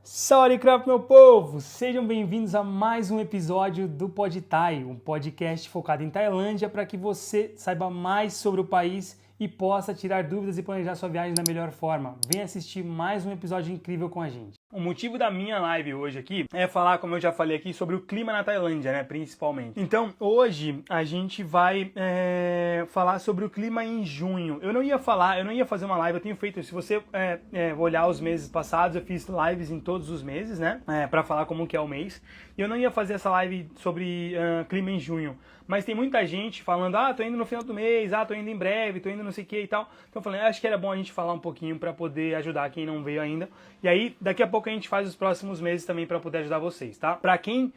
Salve, crop, meu povo! Sejam bem-vindos a mais um episódio do PodThai, um podcast focado em Tailândia para que você saiba mais sobre o país e possa tirar dúvidas e planejar sua viagem da melhor forma. Venha assistir mais um episódio incrível com a gente. O motivo da minha live hoje aqui é falar, como eu já falei aqui, sobre o clima na Tailândia, né, principalmente. Então, hoje a gente vai falar sobre o clima em junho. Eu não ia fazer uma live, eu tenho feito, se você olhar os meses passados, eu fiz lives em todos os meses, né, para falar como que é o mês. E eu não ia fazer essa live sobre clima em junho, mas tem muita gente falando, tô indo no final do mês, tô indo em breve, tô indo não sei o que e tal. Então eu falei, acho que era bom a gente falar um pouquinho para poder ajudar quem não veio ainda. E aí, daqui a pouco a gente faz os próximos meses também para poder ajudar vocês, tá? Para quem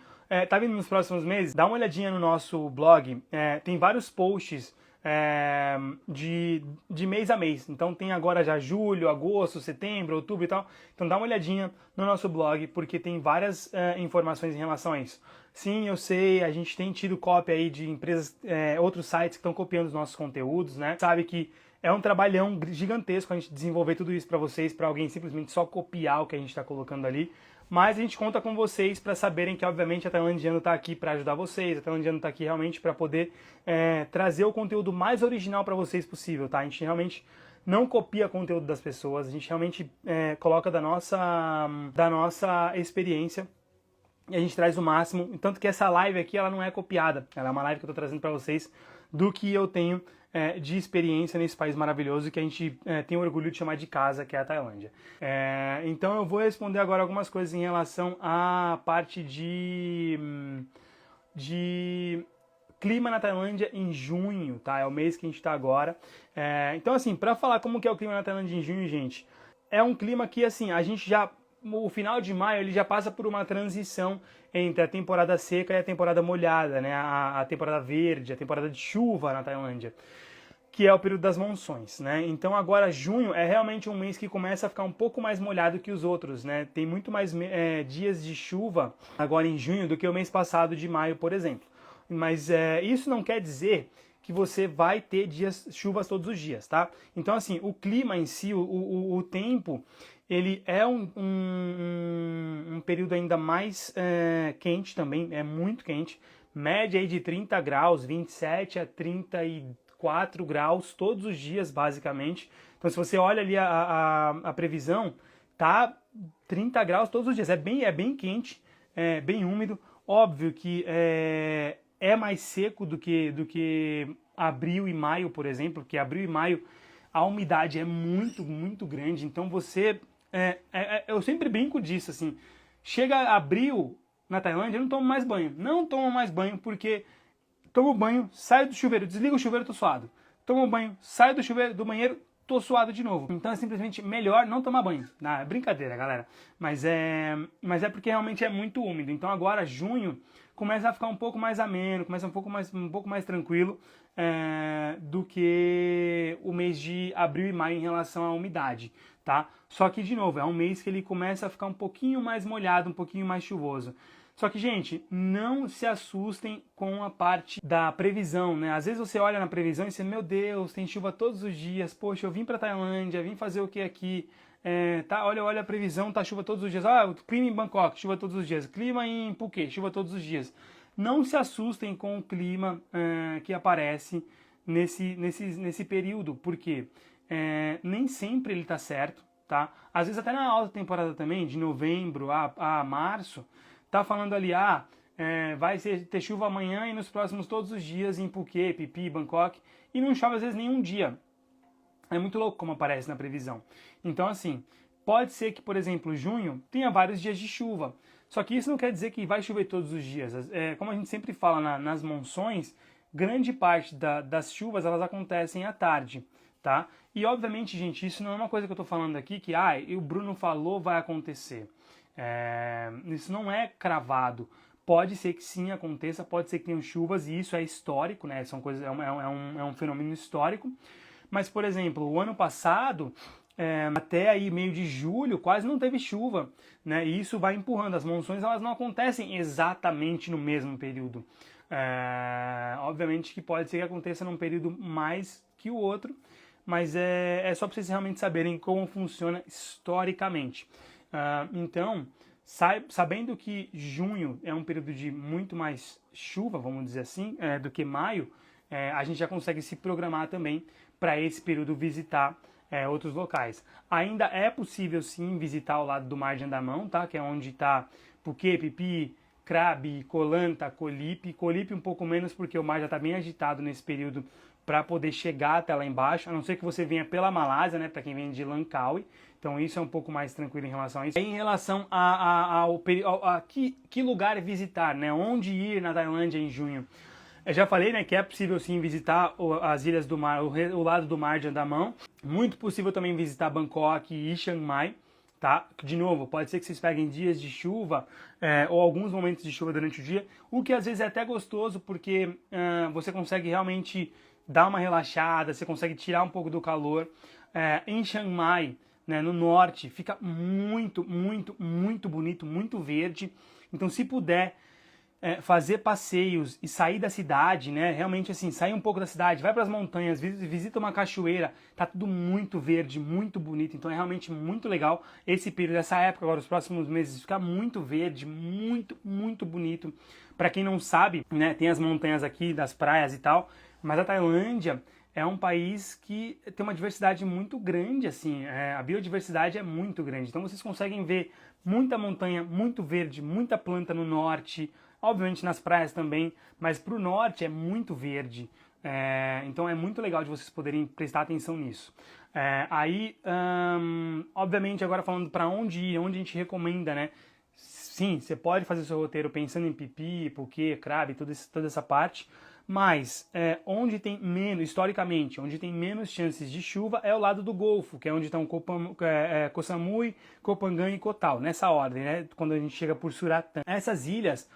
tá vindo nos próximos meses, dá uma olhadinha no nosso blog, tem vários posts de mês a mês. Então tem agora já julho, agosto, setembro, outubro e tal. Então dá uma olhadinha no nosso blog, porque tem várias informações em relação a isso. Sim, eu sei, a gente tem tido cópia aí de empresas, outros sites que estão copiando os nossos conteúdos, né? Sabe que é um trabalhão gigantesco a gente desenvolver tudo isso para vocês, para alguém simplesmente só copiar o que a gente está colocando ali. Mas a gente conta com vocês para saberem que, obviamente, a Tailandiano está aqui para ajudar vocês, a Tailandiano está aqui realmente para poder trazer o conteúdo mais original para vocês possível, tá? A gente realmente não copia conteúdo das pessoas, a gente realmente coloca da nossa experiência e a gente traz o máximo. Tanto que essa live aqui, ela não é copiada, ela é uma live que eu estou trazendo para vocês do que eu tenho de experiência nesse país maravilhoso que a gente tem orgulho de chamar de casa, que é a Tailândia. Então eu vou responder agora algumas coisas em relação à parte de clima na Tailândia em junho, tá? É o mês que a gente está agora. Então assim, para falar como que é o clima na Tailândia em junho, gente, é um clima que assim, a gente já... O final de maio ele já passa por uma transição entre a temporada seca e a temporada molhada, né? A temporada verde, a temporada de chuva na Tailândia, que é o período das monções, né? Então agora junho é realmente um mês que começa a ficar um pouco mais molhado que os outros, né? Tem muito mais dias de chuva agora em junho do que o mês passado de maio, por exemplo. Mas isso não quer dizer que você vai ter chuvas todos os dias, tá? Então assim, o clima em si, o tempo, ele é um período ainda mais quente também, é muito quente, média aí de 30 graus, 27 a 34 graus todos os dias, basicamente. Então se você olha ali a previsão, tá 30 graus todos os dias, é bem quente, bem úmido. Óbvio que é mais seco do que abril e maio, por exemplo, porque abril e maio a umidade é muito, muito grande, então você... eu sempre brinco disso, assim, chega abril na Tailândia, eu não tomo mais banho. Não tomo mais banho porque tomo banho, saio do chuveiro, desligo o chuveiro, tô suado. Tomo banho, saio do chuveiro, do banheiro, tô suado de novo. Então é simplesmente melhor não tomar banho. É brincadeira, galera. Mas é porque realmente é muito úmido. Então agora, junho, começa a ficar um pouco mais ameno, começa um pouco mais tranquilo do que o mês de abril e maio em relação à umidade, tá? Só que, de novo, é um mês que ele começa a ficar um pouquinho mais molhado, um pouquinho mais chuvoso. Só que, gente, não se assustem com a parte da previsão, né? Às vezes você olha na previsão e você, meu Deus, tem chuva todos os dias, poxa, eu vim pra Tailândia, vim fazer o que aqui? Olha a previsão, tá chuva todos os dias. O clima em Bangkok, chuva todos os dias. Clima em Phuket, chuva todos os dias. Não se assustem com o clima que aparece nesse período, porque nem sempre ele tá certo, tá? Às vezes até na alta temporada também, de novembro a março, tá falando ali, vai ter chuva amanhã e nos próximos todos os dias em Phuket, Phi Phi, Bangkok, e não chove às vezes nenhum dia. É muito louco como aparece na previsão. Então assim, pode ser que, por exemplo, junho tenha vários dias de chuva, só que isso não quer dizer que vai chover todos os dias. Como a gente sempre fala nas monções, grande parte das chuvas elas acontecem à tarde, tá? E obviamente, gente, isso não é uma coisa que eu tô falando aqui que o Bruno falou vai acontecer. Isso não é cravado. Pode ser que sim aconteça, pode ser que tenham chuvas, e isso é histórico, né? São coisas, é um fenômeno histórico. Mas, por exemplo, o ano passado, até aí meio de julho, quase não teve chuva, né? E isso vai empurrando. As monções elas não acontecem exatamente no mesmo período. Obviamente que pode ser que aconteça num período mais que o outro, mas é só para vocês realmente saberem como funciona historicamente. Então, sabendo que junho é um período de muito mais chuva, vamos dizer assim, do que maio, a gente já consegue se programar também para esse período visitar outros locais. Ainda é possível sim visitar o lado do Mar de Andamão, tá? Que é onde está Puquê, Pipi, Crabe, Colanta, Colipe. Colipe um pouco menos porque o mar já está bem agitado nesse período para poder chegar até lá embaixo, a não ser que você venha pela Malásia, né? Para quem vem de Langkawi. Então isso é um pouco mais tranquilo em relação a isso. Em relação a que lugar visitar, né? Onde ir na Tailândia em junho? Eu já falei, né, que é possível sim visitar as ilhas do mar, o lado do mar de Andamão. Muito possível também visitar Bangkok e Chiang Mai, tá? De novo, pode ser que vocês peguem dias de chuva ou alguns momentos de chuva durante o dia, o que às vezes é até gostoso porque você consegue realmente dar uma relaxada, você consegue tirar um pouco do calor. Em Chiang Mai, né, no norte, fica muito, muito, muito bonito, muito verde. Então, se puder fazer passeios e sair da cidade, né? Realmente assim, sair um pouco da cidade, vai para as montanhas, visita uma cachoeira, tá tudo muito verde, muito bonito, então é realmente muito legal esse período, essa época agora, os próximos meses, fica muito verde, muito, muito bonito. Para quem não sabe, né, tem as montanhas aqui, das praias e tal, mas a Tailândia é um país que tem uma diversidade muito grande, assim, a biodiversidade é muito grande, então vocês conseguem ver muita montanha, muito verde, muita planta no norte, obviamente nas praias também, mas para o norte é muito verde, então é muito legal de vocês poderem prestar atenção nisso. Obviamente agora falando para onde ir, onde a gente recomenda, né? Sim, você pode fazer seu roteiro pensando em Pipi, Puquê, Crabe, toda essa parte, mas onde tem menos, historicamente, onde tem menos chances de chuva é o lado do Golfo, que é onde estão Koh Samui, Koh Phangan e Koh Tao, nessa ordem, né? Quando a gente chega por Suratan. Essas ilhas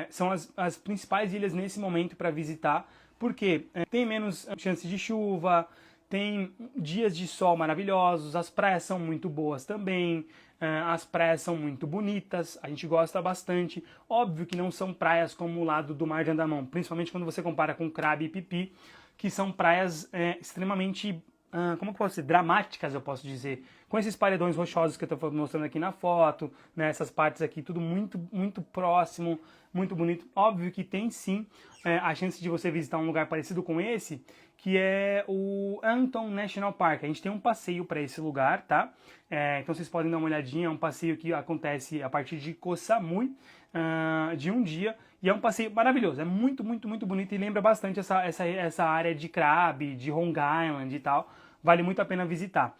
são as principais ilhas nesse momento para visitar, porque tem menos chances de chuva, tem dias de sol maravilhosos, as praias são muito boas também, as praias são muito bonitas, a gente gosta bastante. Óbvio que não são praias como o lado do Mar de Andamão, principalmente quando você compara com Krabi e Pipi, que são praias extremamente, como que eu posso dizer, dramáticas, eu posso dizer, com esses paredões rochosos que eu estou mostrando aqui na foto, né, essas partes aqui, tudo muito, muito próximo, muito bonito. Óbvio que tem sim a chance de você visitar um lugar parecido com esse, que é o Anton National Park. A gente tem um passeio para esse lugar, tá? Então vocês podem dar uma olhadinha, é um passeio que acontece a partir de Koh Samui, de um dia, e é um passeio maravilhoso, é muito, muito, muito bonito e lembra bastante essa área de Krabi, de Hong Island e tal, vale muito a pena visitar.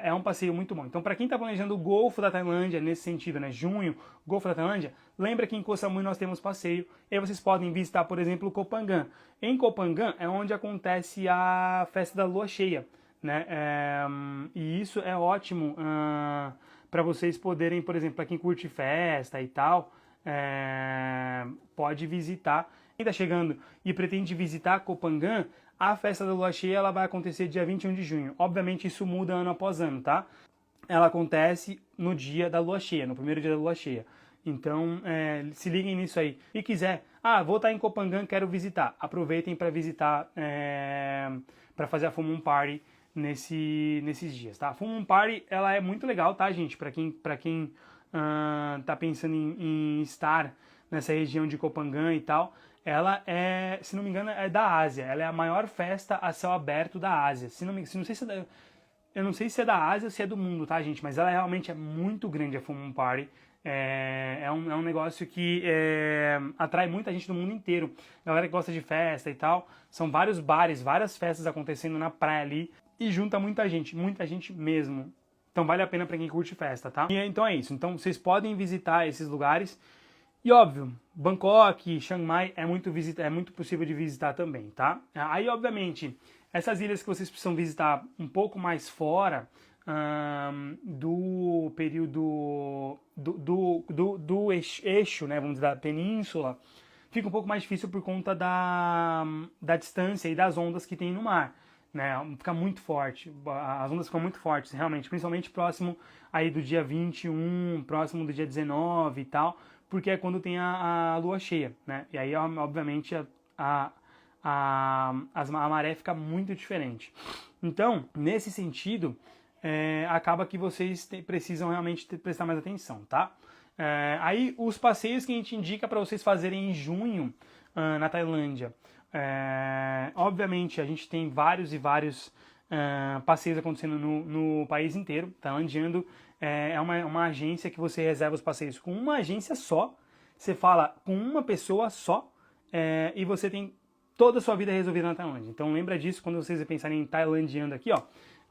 É um passeio muito bom. Então, para quem está planejando o Golfo da Tailândia, nesse sentido, né, junho, Golfo da Tailândia, lembra que em Koh Samui nós temos passeio, e aí vocês podem visitar, por exemplo, Koh Phangan. Em Koh Phangan é onde acontece a festa da lua cheia, né? E isso é ótimo para vocês poderem, por exemplo, para quem curte festa e tal, pode visitar. Quem está chegando e pretende visitar Koh Phangan, a festa da lua cheia ela vai acontecer dia 21 de junho. Obviamente isso muda ano após ano, tá? Ela acontece no dia da lua cheia, no primeiro dia da lua cheia. Então, se liguem nisso aí. E quiser, vou estar em Koh Phangan, quero visitar. Aproveitem para visitar, para fazer a Full Moon Party nesses dias, tá? A Full Moon Party, ela é muito legal, tá, gente? Para quem tá pensando em estar nessa região de Koh Phangan e tal, ela se não me engano, é da Ásia. Ela é a maior festa a céu aberto da Ásia. Eu não sei se é da Ásia ou se é do mundo, tá, gente? Mas ela realmente é muito grande, a Full Moon Party. É um negócio que atrai muita gente do mundo inteiro. Galera que gosta de festa e tal. São vários bares, várias festas acontecendo na praia ali. E junta muita gente mesmo. Então vale a pena para quem curte festa, tá? E então é isso. Então vocês podem visitar esses lugares. E óbvio, Bangkok, Chiang Mai é muito possível de visitar também, tá? Aí, obviamente, essas ilhas que vocês precisam visitar um pouco mais fora do período do eixo, né, vamos dizer, da península, fica um pouco mais difícil por conta da distância e das ondas que tem no mar, né? Fica muito forte, as ondas ficam muito fortes, realmente, principalmente próximo aí do dia 21, próximo do dia 19 e tal, porque é quando tem a lua cheia, né? E aí, obviamente, a maré fica muito diferente. Então, nesse sentido, acaba que vocês precisam realmente prestar mais atenção, tá? Aí os passeios que a gente indica para vocês fazerem em junho na Tailândia. Obviamente a gente tem vários e vários passeios acontecendo no país inteiro. Tailandiando é uma agência que você reserva os passeios com uma agência só. Você fala com uma pessoa só e você tem toda a sua vida resolvida na Tailândia. Então lembra disso quando vocês pensarem em Tailandiando aqui, ó.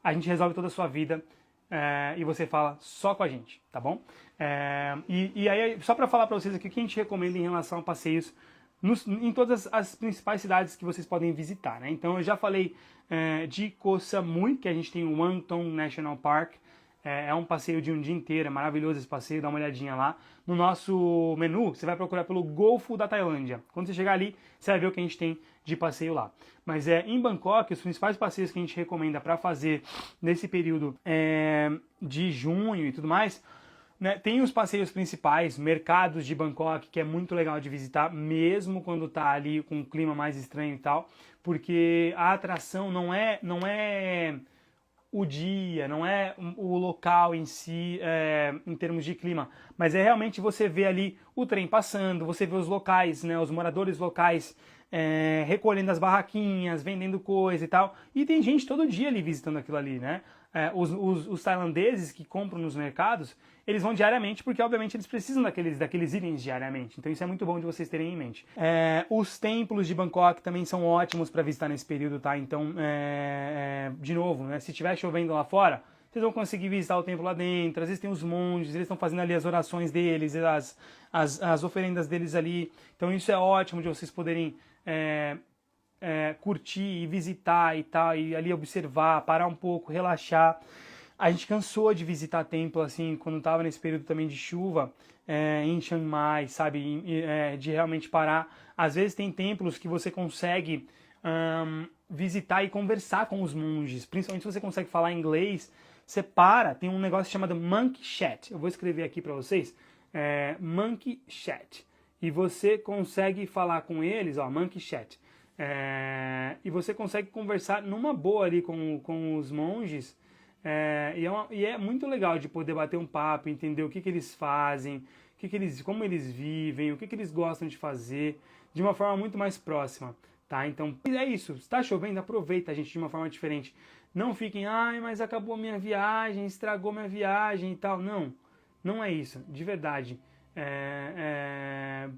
A gente resolve toda a sua vida e você fala só com a gente, tá bom? E aí, só para falar para vocês aqui o que a gente recomenda em relação a passeios em todas as principais cidades que vocês podem visitar, né? Então eu já falei de Koh Samui, que a gente tem o Wangtong National Park. É um passeio de um dia inteiro, é maravilhoso esse passeio, dá uma olhadinha lá. No nosso menu, você vai procurar pelo Golfo da Tailândia. Quando você chegar ali, você vai ver o que a gente tem de passeio lá. Mas em Bangkok, os principais passeios que a gente recomenda para fazer nesse período de junho e tudo mais, né, tem os passeios principais, mercados de Bangkok, que é muito legal de visitar, mesmo quando tá ali com um clima mais estranho e tal, porque a atração não é o dia, não é o local em si, em termos de clima, mas é realmente você ver ali o trem passando, você vê os locais, né, os moradores locais recolhendo as barraquinhas, vendendo coisa e tal, e tem gente todo dia ali visitando aquilo ali, né? Os tailandeses que compram nos mercados, eles vão diariamente porque obviamente eles precisam daqueles itens diariamente, então isso é muito bom de vocês terem em mente. Os templos de Bangkok também são ótimos para visitar nesse período, tá? Então, de novo, né, se estiver chovendo lá fora, vocês vão conseguir visitar o templo lá dentro, às vezes tem os monges, eles estão fazendo ali as orações deles, as oferendas deles ali, então isso é ótimo de vocês poderem curtir e visitar e tal, e ali observar, parar um pouco, relaxar. A gente cansou de visitar templo assim, quando estava nesse período também de chuva, em Chiang Mai, sabe, de realmente parar. Às vezes tem templos que você consegue visitar e conversar com os monges, principalmente se você consegue falar inglês, você para, tem um negócio chamado Monkey Chat, eu vou escrever aqui para vocês, Monkey Chat, e você consegue falar com eles, ó, Monkey Chat, e você consegue conversar numa boa ali com os monges, e é muito legal de poder bater um papo, entender o que eles fazem, como eles vivem, o que eles gostam de fazer, de uma forma muito mais próxima, tá? Então é isso, está chovendo, aproveita, gente, de uma forma diferente. Não fiquem, ai, mas acabou minha viagem, estragou minha viagem e tal. Não, não é isso, de verdade.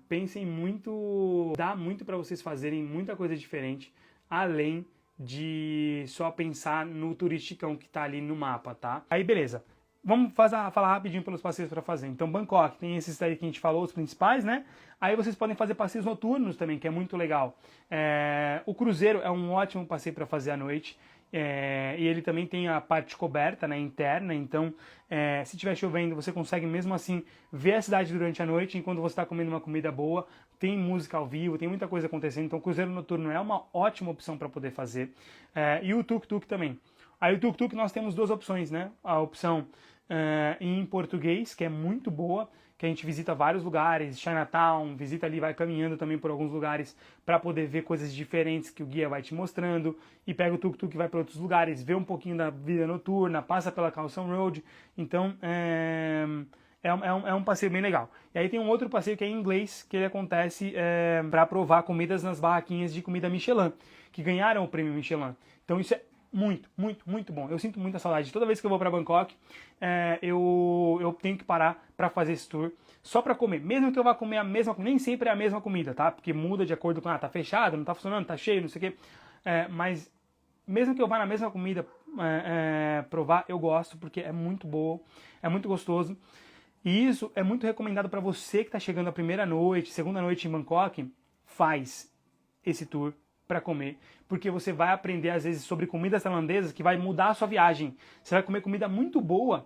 Pensem muito, dá muito para vocês fazerem muita coisa diferente, além de só pensar no turisticão que tá ali no mapa, tá? Aí beleza, vamos falar rapidinho pelos passeios para fazer. Então Bangkok tem esses aí que a gente falou, os principais, né? Aí vocês podem fazer passeios noturnos também, que é muito legal. O cruzeiro é um ótimo passeio para fazer à noite. E ele também tem a parte coberta, né, interna, então se estiver chovendo você consegue mesmo assim ver a cidade durante a noite enquanto você está comendo uma comida boa, tem música ao vivo, tem muita coisa acontecendo, então o cruzeiro noturno é uma ótima opção para poder fazer. E o tuk-tuk também. Aí o tuk-tuk nós temos duas opções, né? A opção em português, que é muito boa, que a gente visita vários lugares, Chinatown, visita ali, vai caminhando também por alguns lugares para poder ver coisas diferentes que o guia vai te mostrando, e pega o tuk-tuk e vai para outros lugares, vê um pouquinho da vida noturna, passa pela Khao San Road, então é um passeio bem legal. E aí tem um outro passeio que é em inglês, que ele acontece para provar comidas nas barraquinhas de comida Michelin, que ganharam o prêmio Michelin. Então isso é muito, muito, muito bom. Eu sinto muita saudade. Toda vez que eu vou para Bangkok, eu tenho que parar para fazer esse tour só para comer. Mesmo que eu vá comer a mesma comida, nem sempre é a mesma comida, tá? Porque muda de acordo com, tá fechado, não tá funcionando, tá cheio, não sei o quê. Mas mesmo que eu vá na mesma comida provar, eu gosto, porque é muito boa, é muito gostoso. E isso é muito recomendado para você que está chegando a primeira noite, segunda noite em Bangkok, faz esse tour para comer, porque você vai aprender às vezes sobre comidas tailandesas que vai mudar a sua viagem. Você vai comer comida muito boa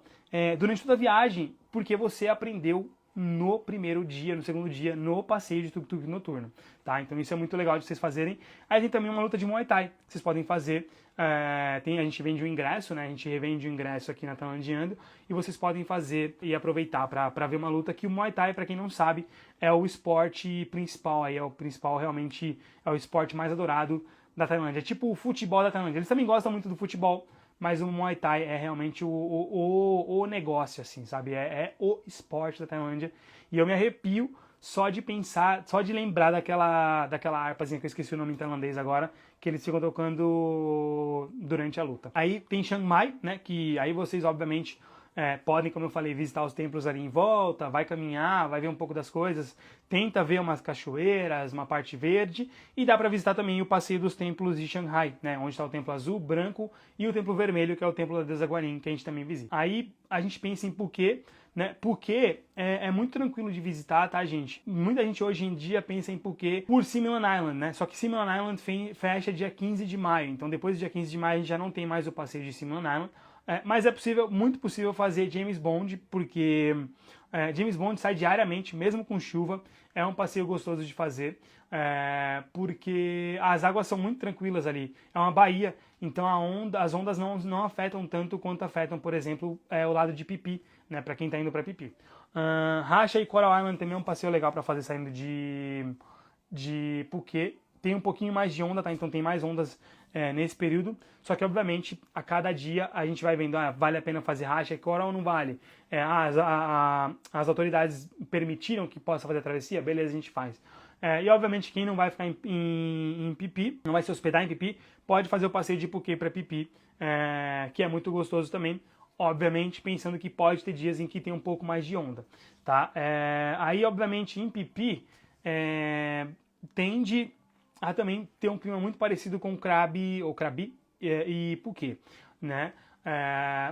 durante toda a viagem, porque você aprendeu no primeiro dia, no segundo dia, no passeio de tuk-tuk noturno, tá? Então isso é muito legal de vocês fazerem. Aí tem também uma luta de Muay Thai, que vocês podem fazer. A gente vende um ingresso, né? A gente revende o ingresso aqui na Tailandiando, e vocês podem fazer e aproveitar para ver uma luta que o Muay Thai, para quem não sabe, é o esporte principal, aí é o principal, realmente é o esporte mais adorado da Tailândia. É tipo o futebol da Tailândia. Eles também gostam muito do futebol, mas o Muay Thai é realmente o negócio, assim, sabe? É o esporte da Tailândia. E eu me arrepio só de pensar, só de lembrar daquela harpazinha que eu esqueci o nome em tailandês agora, que eles ficam tocando durante a luta. Aí tem Chiang Mai, né? Que aí vocês, obviamente, podem, como eu falei, visitar os templos ali em volta, vai caminhar, vai ver um pouco das coisas, tenta ver umas cachoeiras, uma parte verde, e dá para visitar também o passeio dos templos de Shanghai, né, onde está o templo azul, branco e o templo vermelho, que é o templo da deusa Guanyin, que a gente também visita. Aí a gente pensa em Phuket, né? Phuket é muito tranquilo de visitar, tá, gente? Muita gente hoje em dia pensa em Phuket por Simon Island, né? Só que Simon Island fecha dia 15 de maio, então depois do dia 15 de maio a gente já não tem mais o passeio de Simon Island. Mas é possível, muito possível fazer James Bond, porque James Bond sai diariamente, mesmo com chuva. É um passeio gostoso de fazer, porque as águas são muito tranquilas ali. É uma baía, então as ondas não afetam tanto quanto afetam, por exemplo, o lado de Phi Phi, né, para quem está indo para Phi Phi. Rasha e Coral Island também é um passeio legal para fazer saindo de Phuket. Tem um pouquinho mais de onda, tá? Então tem mais ondas nesse período. Só que, obviamente, a cada dia a gente vai vendo, vale a pena fazer racha e coral ou não vale? As autoridades permitiram que possa fazer a travessia? Beleza, a gente faz. E, obviamente, quem não vai ficar em Phi Phi, não vai se hospedar em Phi Phi, pode fazer o passeio de Phuket para Phi Phi, que é muito gostoso também. Obviamente, pensando que pode ter dias em que tem um pouco mais de onda, tá? Aí, obviamente, em Phi Phi, tende a também ter um clima muito parecido com Krabi e Phuket, né?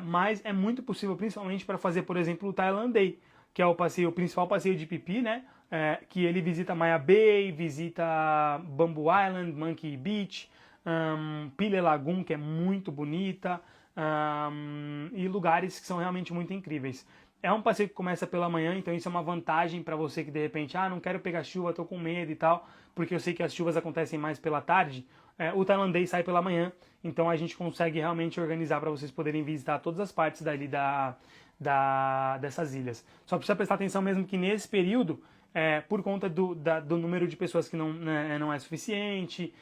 Mas é muito possível, principalmente para fazer, por exemplo, o Thailand Day, que é o principal passeio de Phi Phi, né? Que ele visita Maya Bay, visita Bamboo Island, Monkey Beach, Pile Lagoon, que é muito bonita, e lugares que são realmente muito incríveis. É um passeio que começa pela manhã, então isso é uma vantagem para você que de repente, não quero pegar chuva, tô com medo e tal, porque eu sei que as chuvas acontecem mais pela tarde. O tailandês sai pela manhã, então a gente consegue realmente organizar para vocês poderem visitar todas as partes dali dessas ilhas. Só precisa prestar atenção mesmo que nesse período, por conta do número de pessoas que não é suficiente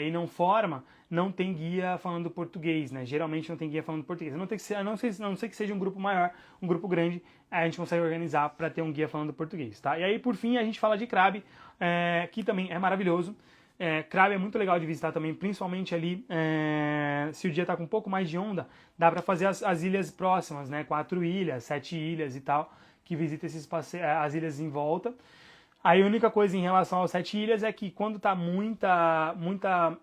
e não forma, não tem guia falando português, né? Geralmente não tem guia falando português. A não ser que seja um grupo maior, um grupo grande, a gente consegue organizar para ter um guia falando português, tá? E aí, por fim, a gente fala de Krabi, que também é maravilhoso. Krabi é muito legal de visitar também, principalmente ali, se o dia tá com um pouco mais de onda, dá para fazer as ilhas próximas, né? 4 ilhas, 7 ilhas e tal, que visita as ilhas em volta. Aí a única coisa em relação aos 7 ilhas é que quando tá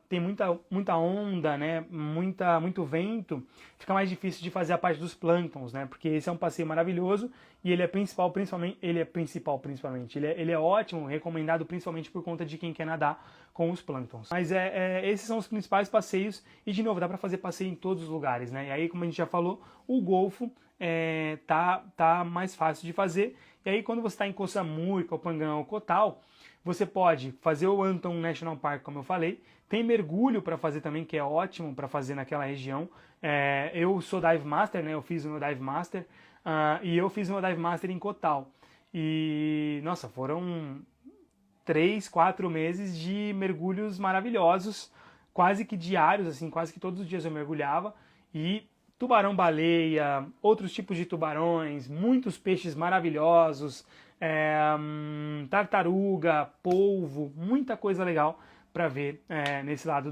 tem muita onda, né, muito vento, fica mais difícil de fazer a parte dos plânctons, né, porque esse é um passeio maravilhoso e ele é principalmente, ele é ótimo, recomendado principalmente por conta de quem quer nadar com os plânctons. Mas esses são os principais passeios e, de novo, dá para fazer passeio em todos os lugares, né, e aí, como a gente já falou, o Golfo tá mais fácil de fazer. E aí, quando você está em Koh Samui, Koh Phangan ou Koh Tao, você pode fazer o Anton National Park, como eu falei. Tem mergulho para fazer também, que é ótimo para fazer naquela região. Eu sou Dive Master, né? Eu fiz o meu Dive Master. E eu fiz o meu Dive Master em Koh Tao. E, nossa, foram 3, 4 meses de mergulhos maravilhosos, quase que diários, assim, quase que todos os dias eu mergulhava. E tubarão-baleia, outros tipos de tubarões, muitos peixes maravilhosos, tartaruga, polvo, muita coisa legal para ver nesse lado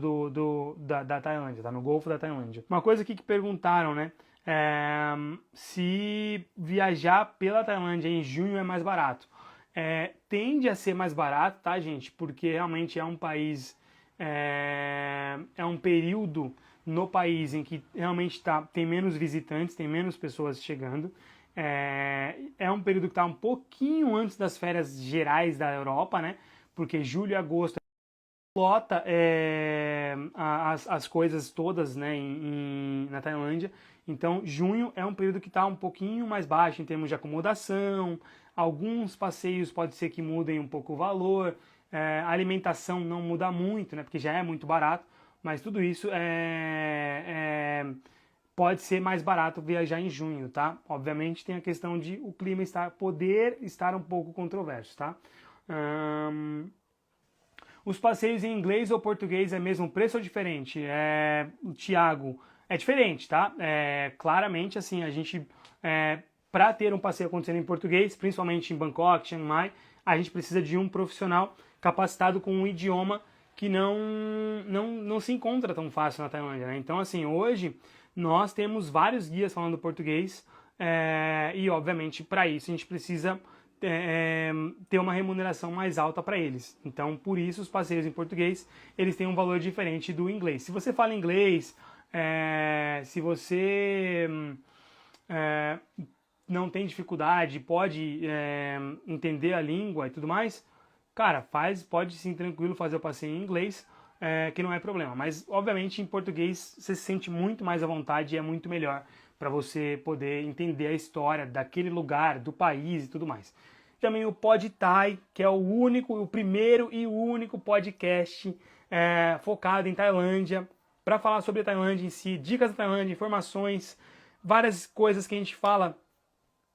da Tailândia, tá? No Golfo da Tailândia. Uma coisa aqui que perguntaram, né? Se viajar pela Tailândia em junho é mais barato. Tende a ser mais barato, tá, gente? Porque realmente é um país, é um período no país em que realmente tem menos visitantes, tem menos pessoas chegando. É um período que está um pouquinho antes das férias gerais da Europa, né? Porque julho e agosto lota as coisas todas, né, na Tailândia. Então, junho é um período que está um pouquinho mais baixo em termos de acomodação. Alguns passeios pode ser que mudem um pouco o valor. A alimentação não muda muito, né? Porque já é muito barato. Mas tudo isso pode ser mais barato viajar em junho, tá? Obviamente tem a questão de o clima poder estar um pouco controverso, tá? Os passeios em inglês ou português é mesmo preço ou diferente? Tiago, é diferente, tá? Claramente, assim, a gente, para ter um passeio acontecendo em português, principalmente em Bangkok, Chiang Mai, a gente precisa de um profissional capacitado com um idioma que não se encontra tão fácil na Tailândia, né? Então, assim, hoje nós temos vários guias falando português e, obviamente, para isso a gente precisa ter uma remuneração mais alta para eles. Então, por isso, os passeios em português, eles têm um valor diferente do inglês. Se você fala inglês, se você não tem dificuldade, pode entender a língua e tudo mais, cara, pode sim, tranquilo, fazer o passeio em inglês, que não é problema. Mas, obviamente, em português, você se sente muito mais à vontade e é muito melhor para você poder entender a história daquele lugar, do país e tudo mais. Também o PodThai, que é o primeiro e único podcast focado em Tailândia, para falar sobre a Tailândia em si, dicas da Tailândia, informações, várias coisas que a gente fala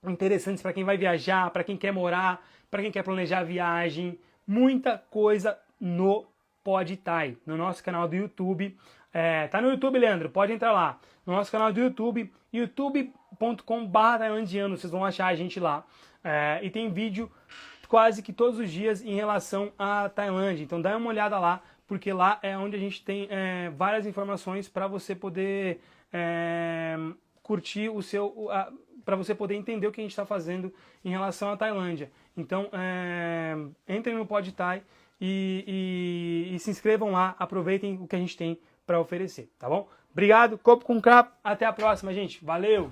interessantes para quem vai viajar, para quem quer morar, para quem quer planejar a viagem, muita coisa no PodThai, no nosso canal do YouTube. Tá no YouTube, Leandro? Pode entrar lá. No nosso canal do YouTube, youtube.com/tailandiano, vocês vão achar a gente lá. E tem vídeo quase que todos os dias em relação à Tailândia. Então dá uma olhada lá, porque lá é onde a gente tem várias informações para você poder curtir para você poder entender o que a gente está fazendo em relação à Tailândia. Então, entrem no PodThai e se inscrevam lá, aproveitem o que a gente tem para oferecer, tá bom? Obrigado, Copo com Crapo, até a próxima, gente. Valeu!